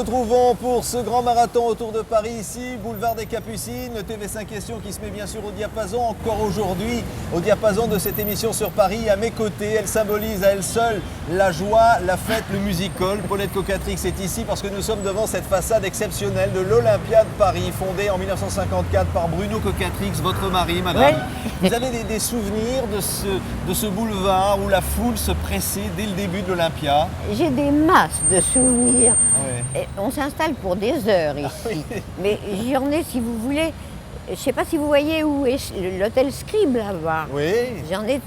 retrouvons pour ce grand marathon autour de Paris, ici, boulevard des Capucines, le TV5 Question qui se met bien sûr au diapason, encore aujourd'hui, au diapason de cette émission sur Paris. À mes côtés, elle symbolise à elle seule la joie, la fête, le music-hall. Paulette Cocatrix est ici parce que nous sommes devant cette façade exceptionnelle de l'Olympia de Paris, fondée en 1954 par Bruno Cocatrix, votre mari, madame. Oui. Vous avez des souvenirs de ce boulevard où la foule se pressait dès le début de l'Olympia? J'ai des masses de souvenirs. Oui. Et on s'installe pour des heures ici. Ah, oui. Mais j'en ai, si vous voulez, je ne sais pas si vous voyez où est l'hôtel Scribe là-bas. Oui. J'en ai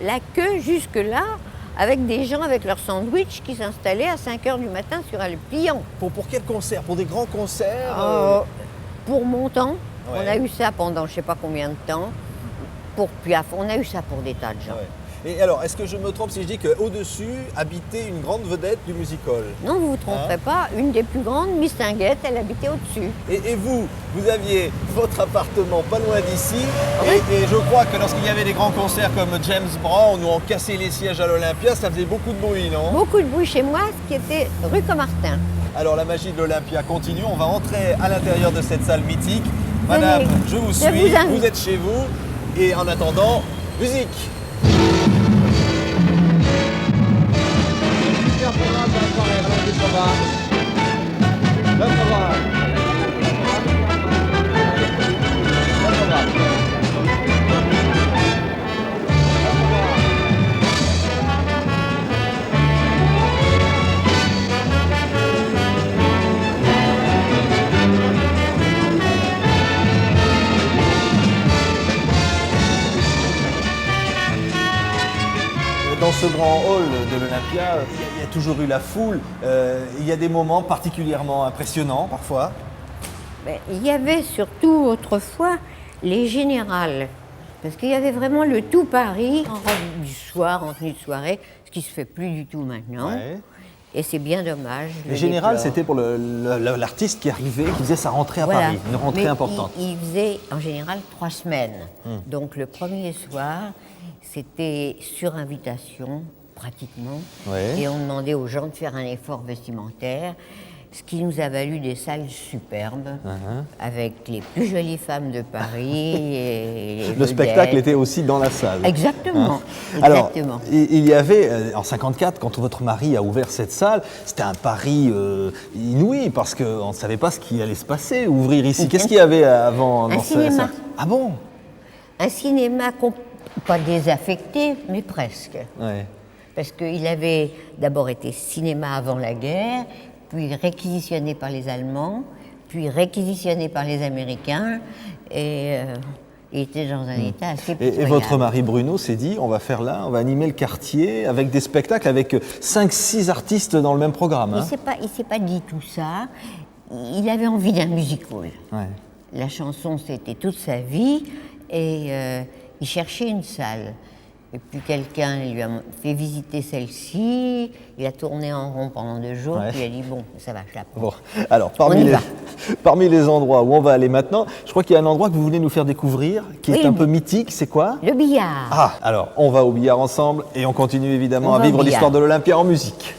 la queue jusque-là, avec des gens avec leur sandwich qui s'installaient à 5 h du matin sur un pliant. Pour quel concert? Pour des grands concerts Pour mon temps. Ouais. On a eu ça pendant je ne sais pas combien de temps. Pour Piaf, on a eu ça pour des tas de gens. Ouais. Et alors, est-ce que je me trompe si je dis qu'au-dessus habitait une grande vedette du music-hall? Non, vous ne vous tromperez pas. Une des plus grandes, Miss Tinguette, elle habitait au-dessus. Et vous aviez votre appartement pas loin d'ici. Oui. Et je crois que lorsqu'il y avait des grands concerts comme James Brown où on cassait les sièges à l'Olympia, ça faisait beaucoup de bruit, non? Beaucoup de bruit chez moi, ce qui était rue Comartin. Alors, la magie de l'Olympia continue. On va entrer à l'intérieur de cette salle mythique. Madame, je vous suis. Vous êtes chez vous. Et en attendant, musique. Dans ce grand hall de l'Olympia, il y a toujours eu la foule. Il y a des moments particulièrement impressionnants parfois. Mais il y avait surtout autrefois les générales. Parce qu'il y avait vraiment le tout Paris en robe du soir, en tenue de soirée, ce qui ne se fait plus du tout maintenant. Ouais. Et c'est bien dommage. Les générales, c'était pour l'artiste qui arrivait, qui faisait sa rentrée à Paris, une rentrée importante. Il faisait en général 3 semaines. Donc le premier soir, c'était sur invitation, pratiquement. Ouais. Et on demandait aux gens de faire un effort vestimentaire, ce qui nous a valu des salles superbes, avec les plus jolies femmes de Paris. Et le spectacle était aussi dans la salle. Exactement. Alors, exactement. Il y avait, en 54, quand votre mari a ouvert cette salle, c'était un pari inouï, parce qu'on ne savait pas ce qui allait se passer, ouvrir ici. Qu'est-ce qu'il y avait avant dans cinéma. Ça? Ah bon? Un cinéma pas désaffecté, mais presque. Ouais. Parce qu'il avait d'abord été cinéma avant la guerre, puis réquisitionné par les Allemands, puis réquisitionné par les Américains, et il était dans un état assez pitoyable. Et votre mari Bruno s'est dit, on va faire là, on va animer le quartier avec des spectacles, avec 5-6 artistes dans le même programme. Il ne s'est pas dit tout ça, il avait envie d'un musical. Ouais. La chanson, c'était toute sa vie, et il cherchait une salle. Et puis quelqu'un lui a fait visiter celle-ci, il a tourné en rond pendant 2 jours, puis il a dit bon, ça va, je la prends. Bon, alors parmi les endroits où on va aller maintenant, je crois qu'il y a un endroit que vous voulez nous faire découvrir, qui est un peu mythique, c'est quoi? Le billard. Ah, alors on va au billard ensemble et on continue évidemment à vivre l'histoire de l'Olympia en musique.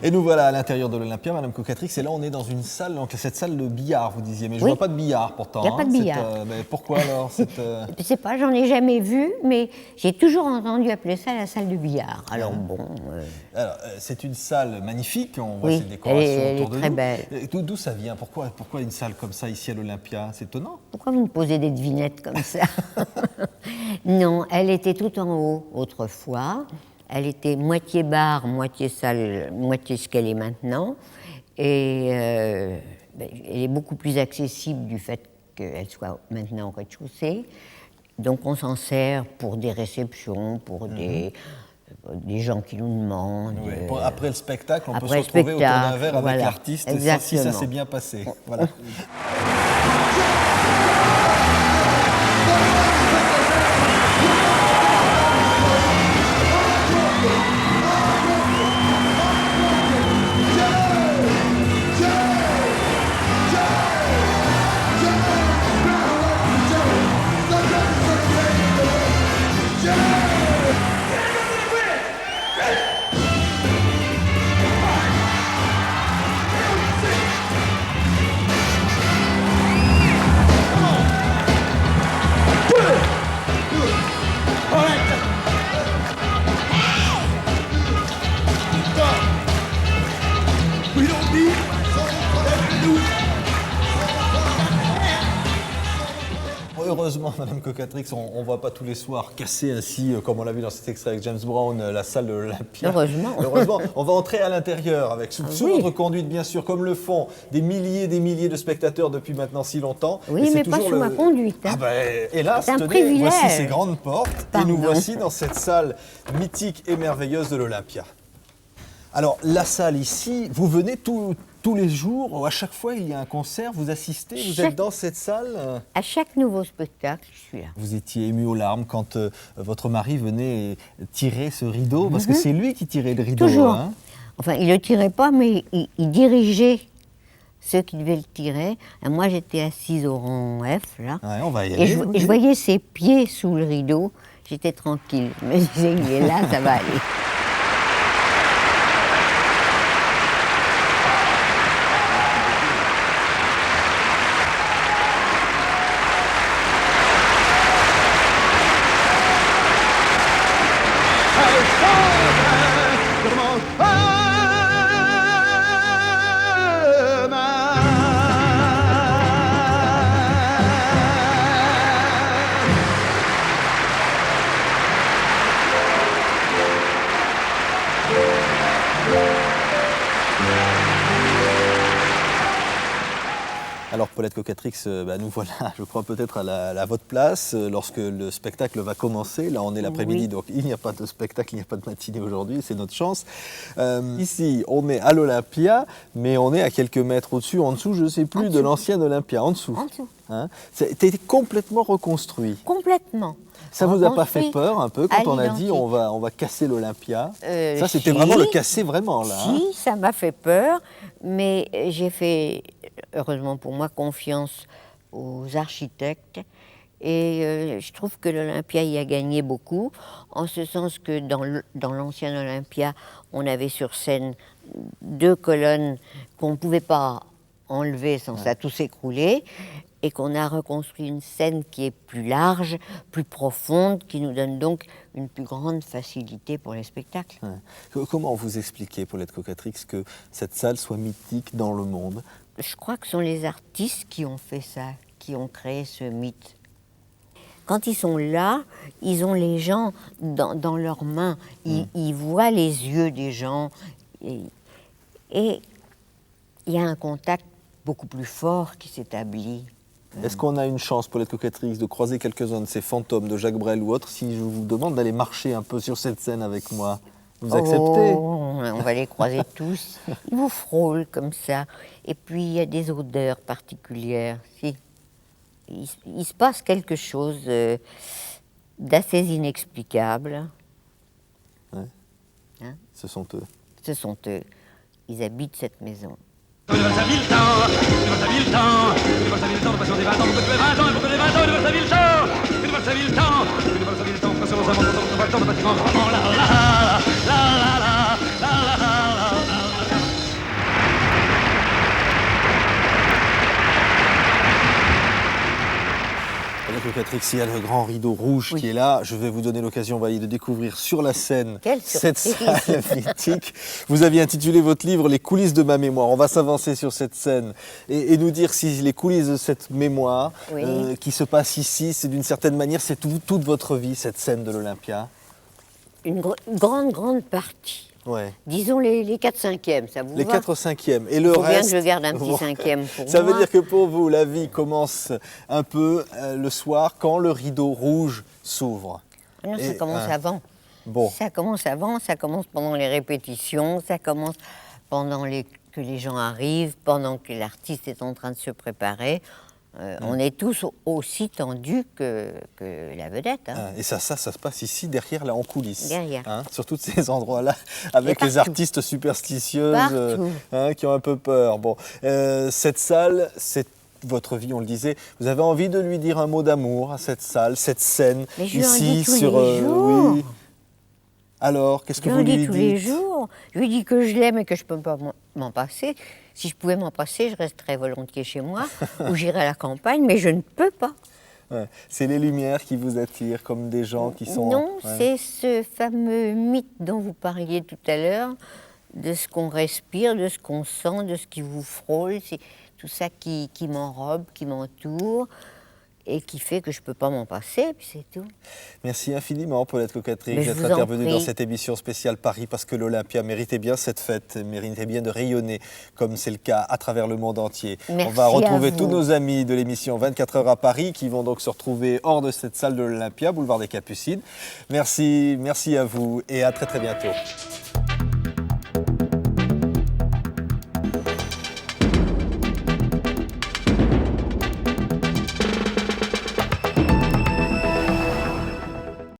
Et nous voilà à l'intérieur de l'Olympia, Madame Cocatrix, et là on est dans une salle, donc cette salle de billard, vous disiez, mais je ne vois pas de billard pourtant. Il n'y a pas de billard. Mais pourquoi alors Je ne sais pas, j'en ai jamais vu, mais j'ai toujours entendu appeler ça la salle de billard. Alors bon... Alors, c'est une salle magnifique, on voit ces décorations elle autour de nous. Très belle. D'où ça vient? Pourquoi une salle comme ça ici à l'Olympia? C'est étonnant. Pourquoi vous me posez des devinettes comme ça? Non, elle était tout en haut autrefois. Elle était moitié bar, moitié salle, moitié ce qu'elle est maintenant. Et elle est beaucoup plus accessible du fait qu'elle soit maintenant au rez-de-chaussée. Donc on s'en sert pour des réceptions, pour des gens qui nous demandent. Oui. Après le spectacle, on peut se retrouver autour d'un verre avec l'artiste si ça s'est bien passé. Voilà. Heureusement, Madame Cocatrix, on ne voit pas tous les soirs casser ainsi, comme on l'a vu dans cet extrait avec James Brown, la salle de l'Olympia. Heureusement. On va entrer à l'intérieur avec sous notre conduite, bien sûr, comme le font des milliers de spectateurs depuis maintenant si longtemps. Oui, mais pas sous ma conduite. Hein. Ah hélas, c'est un privilège. Voici ces grandes portes et nous voici dans cette salle mythique et merveilleuse de l'Olympia. Alors, la salle ici, vous venez tous les jours, à chaque fois il y a un concert, vous assistez, vous êtes dans cette salle? À chaque nouveau spectacle, je suis là. Vous étiez ému aux larmes quand votre mari venait tirer ce rideau, parce que c'est lui qui tirait le rideau. Toujours. Hein. Enfin, il ne le tirait pas, mais il dirigeait ceux qui devaient le tirer. Et moi, j'étais assise au rang F, là. Ouais, on va y aller. Et je voyais ses pieds sous le rideau. J'étais tranquille. Je me disais, il est là, ça va aller. Alors Paulette Cocatrix, nous voilà, je crois peut-être à votre place lorsque le spectacle va commencer. Là on est l'après-midi, donc il n'y a pas de spectacle, il n'y a pas de matinée aujourd'hui, c'est notre chance. Ici on est à l'Olympia, mais on est à quelques mètres au-dessus, en dessous je ne sais plus, de l'ancienne Olympia, en dessous. En dessous. Hein, c'était complètement reconstruit. Complètement. Ça vous a pas fait peur un peu quand on a dit on va casser l'Olympia? Ça c'était vraiment le casser vraiment là. Si, ça m'a fait peur, mais j'ai fait, heureusement pour moi, confiance aux architectes. Et je trouve que l'Olympia y a gagné beaucoup, en ce sens que dans l'ancienne Olympia, on avait sur scène 2 colonnes qu'on ne pouvait pas enlever sans ça tout s'écrouler, et qu'on a reconstruit une scène qui est plus large, plus profonde, qui nous donne donc une plus grande facilité pour les spectacles. Ouais. Comment vous expliquez, Paulette Cocatrix, que cette salle soit mythique dans le monde? Je crois que ce sont les artistes qui ont fait ça, qui ont créé ce mythe. Quand ils sont là, ils ont les gens dans leurs mains, ils voient les yeux des gens, et il y a un contact beaucoup plus fort qui s'établit. Est-ce qu'on a une chance, Paulette Cocatrix, de croiser quelques-uns de ces fantômes de Jacques Brel ou autres, si je vous demande d'aller marcher un peu sur cette scène avec moi? Vous acceptez? On va les croiser tous. Ils vous frôlent comme ça. Et puis il y a des odeurs particulières. Si. Il se passe quelque chose d'assez inexplicable. Ouais. Hein? Ce sont eux. Ce sont eux. Ils habitent cette maison. Cocatrix, il y a le grand rideau rouge qui est là. Je vais vous donner l'occasion de découvrir sur la scène cette salle mythique. Vous aviez intitulé votre livre « Les coulisses de ma mémoire ». On va s'avancer sur cette scène et nous dire si les coulisses de cette mémoire qui se passe ici, c'est d'une certaine manière, c'est toute votre vie, cette scène de l'Olympia. Une grande partie. Ouais. Disons les 4/5e, ça vous va? Les 4/5e. Et le reste... Il faut bien que je garde un petit 5e pour moi. Ça veut dire que pour vous, la vie commence un peu le soir quand le rideau rouge s'ouvre. Non, ça commence avant. Bon. Ça commence avant, ça commence pendant les répétitions, ça commence pendant que les gens arrivent, pendant que l'artiste est en train de se préparer. On est tous aussi tendus que la vedette. Hein. Et ça se passe ici, derrière, là, en coulisses. Derrière. Sur tous ces endroits-là, avec les artistes superstitieuses qui ont un peu peur. Bon, cette salle, c'est votre vie, on le disait. Vous avez envie de lui dire un mot d'amour à cette salle, cette scène, mais je ici, lui en dis tous les jours. Oui. Alors, qu'est-ce que vous lui dites? tous les jours. Je lui dis que je l'aime et que je ne peux pas m'en passer. Si je pouvais m'en passer, je resterais volontiers chez moi ou j'irais à la campagne, mais je ne peux pas. Ouais. C'est les lumières qui vous attirent, comme des gens qui sont... Non, c'est ce fameux mythe dont vous parliez tout à l'heure, de ce qu'on respire, de ce qu'on sent, de ce qui vous frôle. C'est tout ça qui m'enrobe, qui m'entoure et qui fait que je ne peux pas m'en passer, puis c'est tout. Merci infiniment, Paulette Cocatrix, d'être intervenue dans cette émission spéciale Paris, parce que l'Olympia méritait bien cette fête, méritait bien de rayonner, comme c'est le cas à travers le monde entier. Merci. On va retrouver tous nos amis de l'émission 24 heures à Paris, qui vont donc se retrouver hors de cette salle de l'Olympia, boulevard des Capucines. Merci à vous et à très bientôt.